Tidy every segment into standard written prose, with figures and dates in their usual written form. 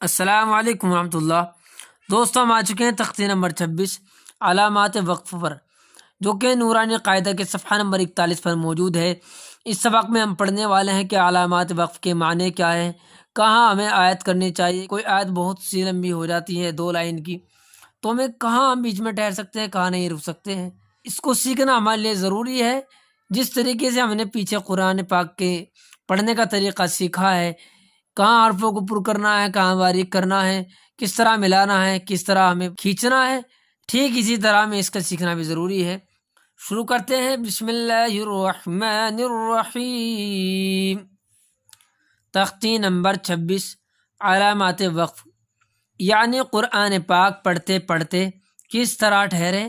السلام علیکم ورحمۃ اللہ۔ دوستوں، ہم آ چکے ہیں تختی نمبر 26 علامات وقف پر، جو کہ نورانی قاعدہ کے صفحہ نمبر 41 پر موجود ہے۔ اس سبق میں ہم پڑھنے والے ہیں کہ علامات وقف کے معنی کیا ہیں، کہاں ہمیں آیت کرنی چاہیے۔ کوئی آیت بہت سی لمبی ہو جاتی ہے 2 لائن کی، تو ہمیں کہاں ہم بیچ میں ٹھہر سکتے ہیں، کہاں نہیں رک سکتے ہیں۔ اس کو سیکھنا ہمارے لیے ضروری ہے۔ جس طریقے سے ہم نے پیچھے قرآن پاک کے پڑھنے کا طریقہ سیکھا ہے، کہاں حرفوں کو پر کرنا ہے، کہاں باریک کرنا ہے، کس طرح ملانا ہے، کس طرح ہمیں کھینچنا ہے، ٹھیک اسی طرح میں اس کا سیکھنا بھی ضروری ہے۔ شروع کرتے ہیں۔ بسم اللہ الرحمن الرحیم۔ تختی نمبر 26 علامات وقف، یعنی قرآن پاک پڑھتے پڑھتے کس طرح ٹھہرے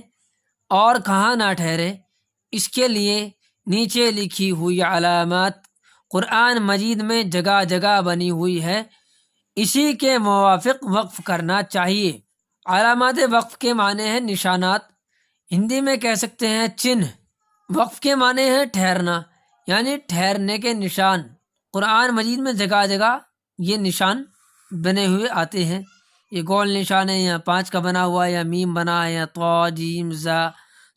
اور کہاں نہ ٹھہرے، اس کے لیے نیچے لکھی ہوئی علامات قرآن مجید میں جگہ جگہ بنی ہوئی ہے، اسی کے موافق وقف کرنا چاہیے۔ علامات وقف کے معنی ہیں نشانات، ہندی میں کہہ سکتے ہیں چنہ۔ وقف کے معنی ہے ٹھہرنا، یعنی ٹھہرنے کے نشان۔ قرآن مجید میں جگہ جگہ یہ نشان بنے ہوئے آتے ہیں۔ یہ گول نشان ہے، یا 5 کا بنا ہوا ہے، یا میم بنا ہے، یا طا جیم زا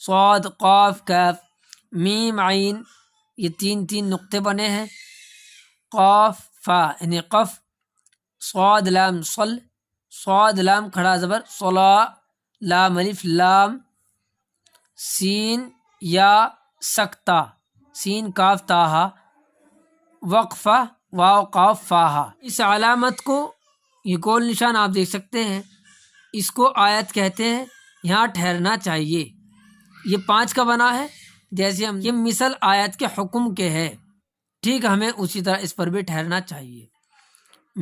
صاد قاف کاف میم عین، یہ 3 نقطے بنے ہیں۔ قاف فا یعنی قف، صاد لام صل، صاد لام کھڑا زبر صلا، لام الف لام، سین یا سکتہ سین کاف تاہا، وقفہ واو قاف فاہا۔ اس علامت کو، یہ گول نشان آپ دیکھ سکتے ہیں، اس کو آیت کہتے ہیں۔ یہاں ٹھہرنا چاہیے۔ یہ 5 کا بنا ہے، جیسے ہم یہ مثل آیت کے حکم کے ہے، ٹھیک ہمیں اسی طرح اس پر بھی ٹھہرنا چاہیے۔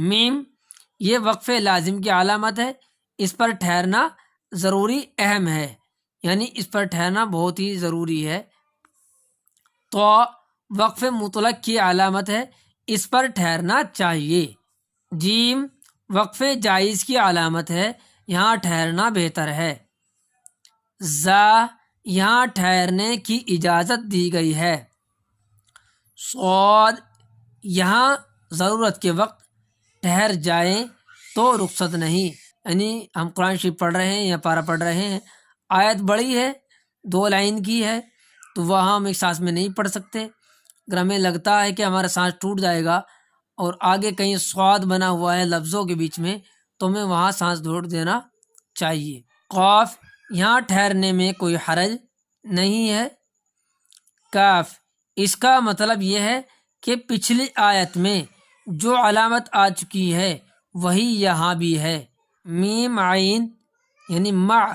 میم، یہ وقف لازم کی علامت ہے، اس پر ٹھہرنا ضروری اہم ہے، یعنی اس پر ٹھہرنا بہت ہی ضروری ہے۔ تو وقف مطلق کی علامت ہے، اس پر ٹھہرنا چاہیے۔ جیم، وقف جائز کی علامت ہے، یہاں ٹھہرنا بہتر ہے۔ زا، یہاں ٹھہرنے کی اجازت دی گئی ہے۔ صاد، یہاں ضرورت کے وقت ٹھہر جائیں تو رخصت نہیں، یعنی ہم قرآن شریف پڑھ رہے ہیں یا پارہ پڑھ رہے ہیں، آیت بڑی ہے 2 لائن کی ہے، تو وہاں ہم ایک سانس میں نہیں پڑھ سکتے۔ اگر ہمیں لگتا ہے کہ ہمارا سانس ٹوٹ جائے گا اور آگے کہیں صاد بنا ہوا ہے لفظوں کے بیچ میں، تو ہمیں وہاں سانس چھوڑ دینا چاہیے۔ قاف، یہاں ٹھہرنے میں کوئی حرج نہیں ہے۔ کاف، اس کا مطلب یہ ہے کہ پچھلی آیت میں جو علامت آ چکی ہے وہی یہاں بھی ہے۔ میم عین یعنی مع،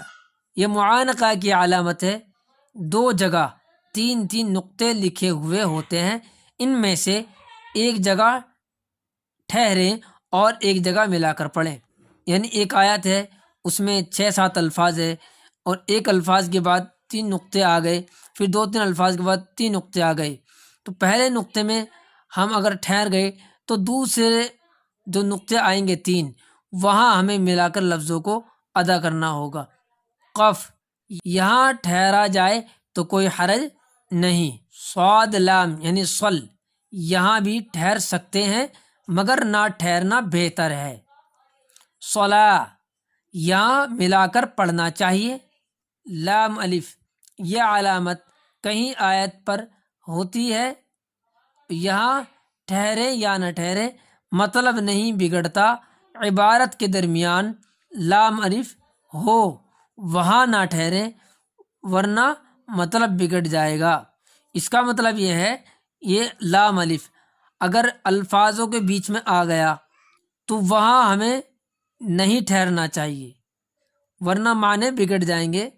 یہ معانقہ کی علامت ہے۔ 2 جگہ 3 نقطے لکھے ہوئے ہوتے ہیں، ان میں سے ایک جگہ ٹھہریں اور ایک جگہ ملا کر پڑھیں، یعنی ایک آیت ہے اس میں 6-7 الفاظ ہے، اور ایک الفاظ کے بعد 3 نقطے آ گئے، پھر 2-3 الفاظ کے بعد 3 نقطے آ گئے، تو پہلے نقطے میں ہم اگر ٹھہر گئے تو دوسرے جو نقطے آئیں گے 3، وہاں ہمیں ملا کر لفظوں کو ادا کرنا ہوگا۔ قف، یہاں ٹھہرا جائے تو کوئی حرج نہیں۔ صاد لام یعنی صل، یہاں بھی ٹھہر سکتے ہیں مگر نہ ٹھہرنا بہتر ہے۔ صلا، یہاں ملا کر پڑھنا چاہیے۔ لام الف، یہ علامت کہیں آیت پر ہوتی ہے، یہاں ٹھہرے یا نہ ٹھہرے مطلب نہیں بگڑتا۔ عبارت کے درمیان لام الف ہو وہاں نہ ٹھہرے، ورنہ مطلب بگڑ جائے گا۔ اس کا مطلب یہ ہے، یہ لام الف اگر الفاظوں کے بیچ میں آ گیا تو وہاں ہمیں نہیں ٹھہرنا چاہیے، ورنہ معنی بگڑ جائیں گے۔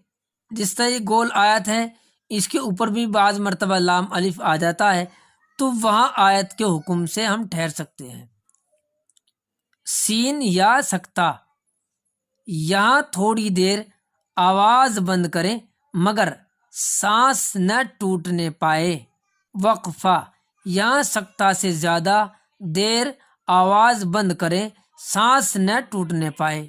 جس طرح یہ گول آیت ہے، اس کے اوپر بھی بعض مرتبہ لام الف آ جاتا ہے، تو وہاں آیت کے حکم سے ہم ٹھہر سکتے ہیں۔ سین یا سکتہ، یہاں تھوڑی دیر آواز بند کریں مگر سانس نہ ٹوٹنے پائے۔ وقفہ، یہاں سکتہ سے زیادہ دیر آواز بند کریں، سانس نہ ٹوٹنے پائے،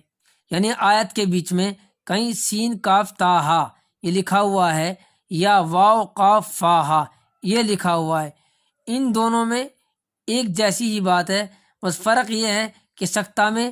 یعنی آیت کے بیچ میں کہیں سین کاف تاہا یہ لکھا ہوا ہے، یا واو قاف فاہا یہ لکھا ہوا ہے، ان دونوں میں ایک جیسی ہی بات ہے، بس فرق یہ ہے کہ سکتہ میں